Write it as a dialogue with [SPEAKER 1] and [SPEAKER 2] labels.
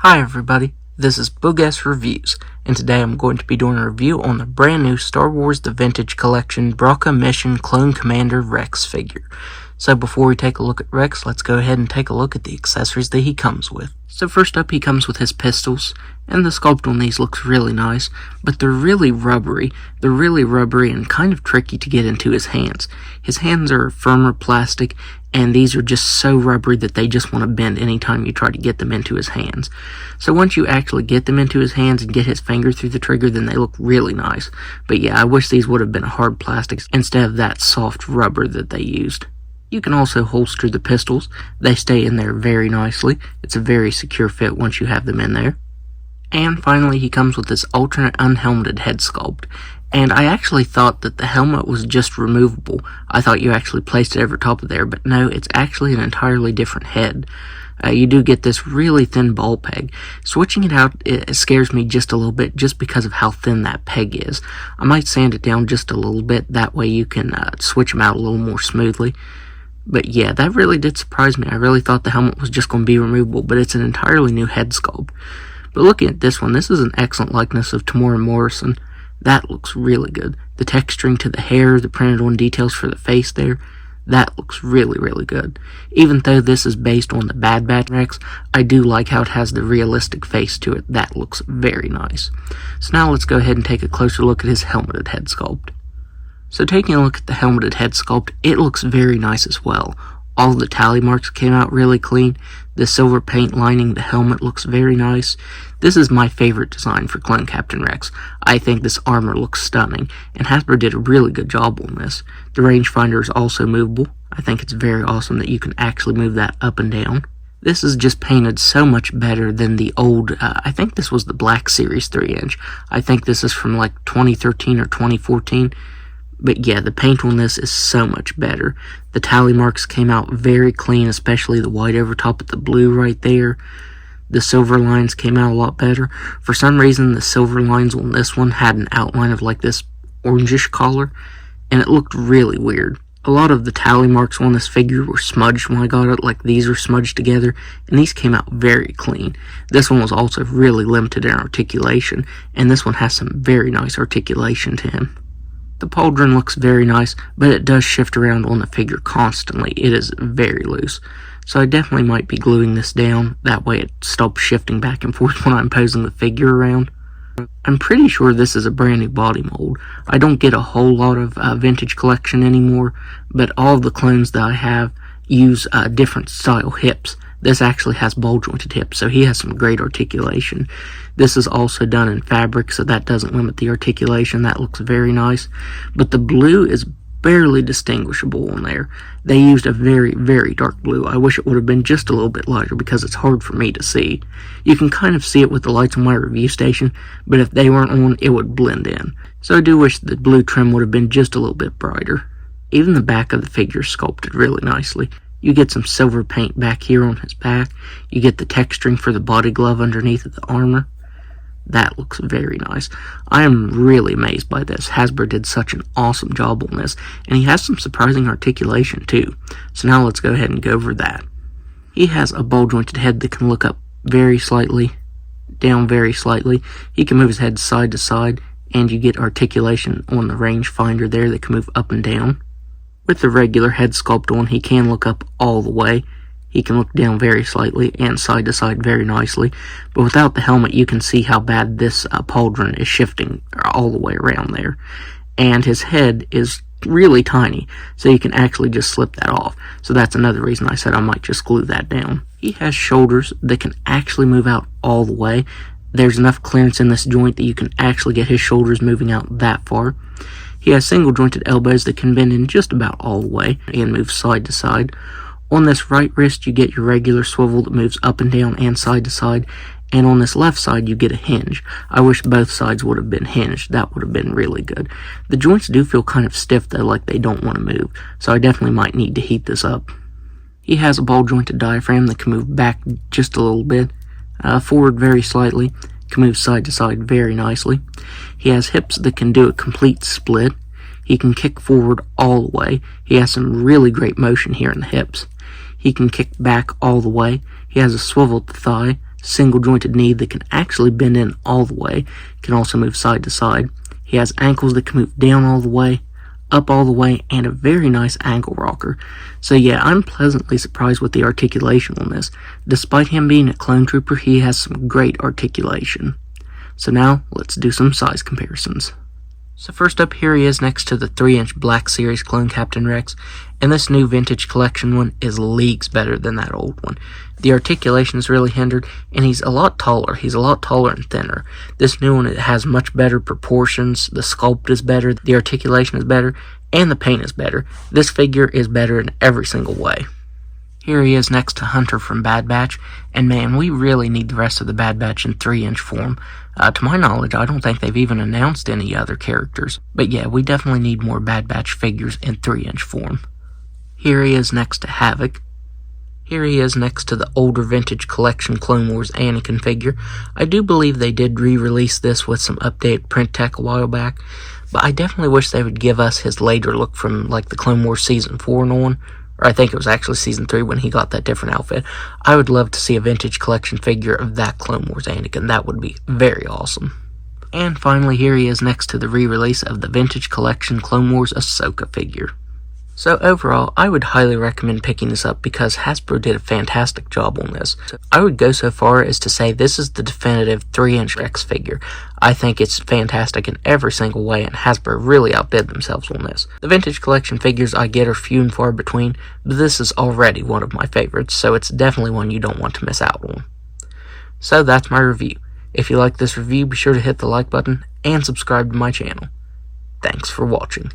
[SPEAKER 1] Hi everybody, this is Boog Reviews, and today I'm going to be doing a review on the brand new Star Wars The Vintage Collection Bracca Mission Clone Commander Rex figure. So before we take a look at Rex, let's go ahead and take a look at the accessories that he comes with. So first up, he comes with his pistols, and the sculpt on these looks really nice, but they're really rubbery. They're really rubbery and kind of tricky to get into his hands. His hands are firmer plastic, and these are just so rubbery that they just want to bend anytime you try to get them into his hands. So once you actually get them into his hands and get his finger through the trigger, then they look really nice. But yeah, I wish these would have been hard plastics instead of that soft rubber that they used. You can also holster the pistols. They stay in there very nicely. It's a very secure fit once you have them in there. And finally, he comes with this alternate unhelmeted head sculpt. And I actually thought that the helmet was just removable. I thought you actually placed it over top of there, but no, it's actually an entirely different head. You do get this really thin ball peg. Switching it out, it scares me just a little bit just because of how thin that peg is. I might sand it down just a little bit, that way you can switch them out a little more smoothly. But yeah, that really did surprise me. I really thought the helmet was just going to be removable, but it's an entirely new head sculpt. But looking at this one, this is an excellent likeness of Tamora Morrison. That looks really good. The texturing to the hair, the printed on details for the face there, that looks really, really good. Even though this is based on the Bad Batch Rex, I do like how it has the realistic face to it. That looks very nice. So now let's go ahead and take a closer look at his helmeted head sculpt. So taking a look at the helmeted head sculpt, it looks very nice as well. All the tally marks came out really clean. The silver paint lining the helmet looks very nice. This is my favorite design for Clone Captain Rex. I think this armor looks stunning, and Hasbro did a really good job on this. The rangefinder is also movable. I think it's very awesome that you can actually move that up and down. This is just painted so much better than the old, I think this was the Black Series 3-inch. I think this is from like 2013 or 2014. But yeah, the paint on this is so much better. The tally marks came out very clean, especially the white over top with the blue right there. The silver lines came out a lot better. For some reason, the silver lines on this one had an outline of like this orangish color, and it looked really weird. A lot of the tally marks on this figure were smudged when I got it, like these are smudged together, and these came out very clean. This one was also really limited in articulation, and this one has some very nice articulation to him. The pauldron looks very nice, but it does shift around on the figure constantly. It is very loose. So I definitely might be gluing this down. That way it stops shifting back and forth when I'm posing the figure around. I'm pretty sure this is a brand new body mold. I don't get a whole lot of vintage collection anymore, but all of the clones that I have use different style hips. This actually has ball jointed hips, so he has some great articulation. This is also done in fabric, so that doesn't limit the articulation. That looks very nice. But the blue is barely distinguishable on there. They used a very, very dark blue. I wish it would have been just a little bit lighter because it's hard for me to see. You can kind of see it with the lights on my review station, but if they weren't on, it would blend in. So I do wish the blue trim would have been just a little bit brighter. Even the back of the figure is sculpted really nicely. You get some silver paint back here on his back. You get the texturing for the body glove underneath of the armor. That looks very nice. I am really amazed by this. Hasbro did such an awesome job on this, and he has some surprising articulation too. So now let's go ahead and go over that. He has a ball jointed head that can look up very slightly, down very slightly. He can move his head side to side, and you get articulation on the rangefinder there that can move up and down. With the regular head sculpt on, he can look up all the way. He can look down very slightly and side to side very nicely. But without the helmet, you can see how bad this pauldron is shifting all the way around there. And his head is really tiny, so you can actually just slip that off. So that's another reason I said I might just glue that down. He has shoulders that can actually move out all the way. There's enough clearance in this joint that you can actually get his shoulders moving out that far. He has single jointed elbows that can bend in just about all the way and move side to side. On this right wrist, you get your regular swivel that moves up and down and side to side, and on this left side, you get a hinge. I wish both sides would have been hinged. That would have been really good. The joints do feel kind of stiff, though, like they don't want to move, so I definitely might need to heat this up. He has a ball jointed diaphragm that can move back just a little bit, forward very slightly, can move side to side very nicely. He has hips that can do a complete split. He can kick forward all the way. He has some really great motion here in the hips. He can kick back all the way. He has a swivel at the thigh, single jointed knee that can actually bend in all the way, can also move side to side. He has ankles that can move down all the way, up all the way, and a very nice ankle rocker. So yeah, I'm pleasantly surprised with the articulation on this. Despite him being a clone trooper, he has some great articulation. So now, let's do some size comparisons. So first up, here he is next to the 3-inch Black Series clone Captain Rex, and this new Vintage Collection one is leagues better than that old one. The articulation is really hindered, and he's a lot taller. He's a lot taller and thinner. This new one, it has much better proportions, the sculpt is better, the articulation is better, and the paint is better. This figure is better in every single way. Here he is next to Hunter from Bad Batch, and man, we really need the rest of the Bad Batch in 3-inch form. To my knowledge, I don't think they've even announced any other characters, but yeah, we definitely need more Bad Batch figures in 3-inch form. Here he is next to Havoc. Here he is next to the older Vintage Collection Clone Wars Anakin figure. I do believe they did re-release this with some updated print tech a while back, but I definitely wish they would give us his later look from like the Clone Wars Season 4 and on, or I think it was actually Season 3 when he got that different outfit. I would love to see a Vintage Collection figure of that Clone Wars Anakin. That would be very awesome. And finally, here he is next to the re-release of the Vintage Collection Clone Wars Ahsoka figure. So overall, I would highly recommend picking this up because Hasbro did a fantastic job on this. I would go so far as to say this is the definitive 3-inch Rex figure. I think it's fantastic in every single way, and Hasbro really outdid themselves on this. The Vintage Collection figures I get are few and far between, but this is already one of my favorites, so it's definitely one you don't want to miss out on. So that's my review. If you like this review, be sure to hit the like button and subscribe to my channel. Thanks for watching.